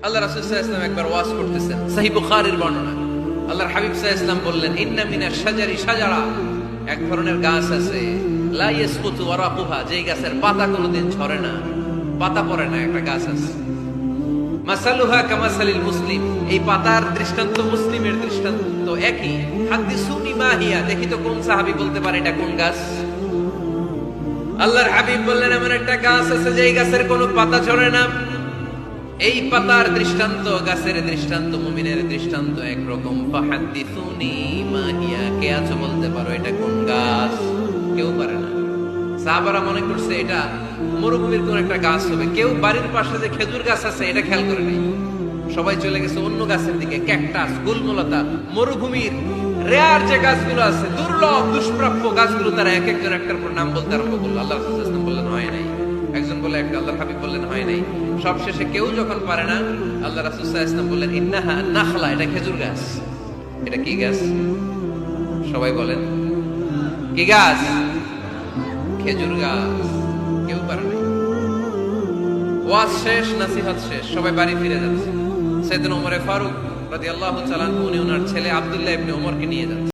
আল্লাহ রাসূল সাল্লাল্লাহু আলাইহি ওয়াসাল্লাম একবার ওয়াজ করতেছেন, সহিহ বুখারীর বর্ণনা। আল্লাহর হাবিব সাল্লাল্লাহু আলাইহি ওয়াসাল্লাম বললেন, ইন্না মিনাশ শাজারি শাজারা, এক ধরনের গাছ আছে, লা ইয়াসকুতু ওয়ারাকুহা, যেই গাছের পাতা কোনোদিন ঝরে না, পাতা পড়ে না, একটা গাছ আছে। মাসালুহা কামাসালিল মুসলিম, এই পাতার দৃষ্টান্ত মুসলিমের দৃষ্টান্ত একই। হাদিসুনি মা হিয়া, দেখি তো কোন সাহাবী বলতে পারে এটা কোন গাছ। আল্লাহর হাবিব বললেন, এমন একটা গাছ আছে যেই গাছের কোনো পাতা ঝরে না। এই পাতার দৃষ্টান্ত, গাছের দৃষ্টান্ত, মুমিনের দৃষ্টান্ত একরকম। ফাহাদিসুনি মা হিয়া, কে আছো বলতে পারো এটা কোন গাছ? কেউ পারে না। সাহাবারা মনে করছে এটা মরুভূমির কোন একটা গাছ হবে। কেউ বাড়ির পাশে যে খেজুর গাছ আছে এটা খেয়াল করে নাই, সবাই চলে গেছে অন্য গাছের দিকে। ক্যাকটাস, গুলমলতা, মরুভূমির রেয়ার যে গাছগুলো আছে, দুর্লভ দুষ্প্রাপ্য গাছগুলো, তারা এক একজন একটার পর নাম বলতে আরম্ভ করলো। আল্লাহ রাসূল সাল্লাল্লাহু আলাইহি ওয়াসাল্লাম বললেন হয় নাই, একজন বলে একটা, আল্লাহর হাবিব বললেন হয় নাই। সবশেষে কেউ যখন পারে না, আল্লাহ রাসূল সাল্লাল্লাহু আলাইহি ওয়াসাল্লাম বললেন, ইন্নাহা নাখলা, এটা খেজুর গাছ। এটা কি গাছ? সবাই বলেন কি গাছ? খেজুর গাছ। কেউ পারে নাই। ওয়াজ শেষ, নসিহত শেষ, সবাই বাড়ি ফিরে যাচ্ছে। সাইয়েদনা ওমর ফারুক রাদিয়াল্লাহু তাআলা আনহু উনি ওনার ছেলে আব্দুল্লাহ ইবনে ওমরকে নিয়ে যাচ্ছে।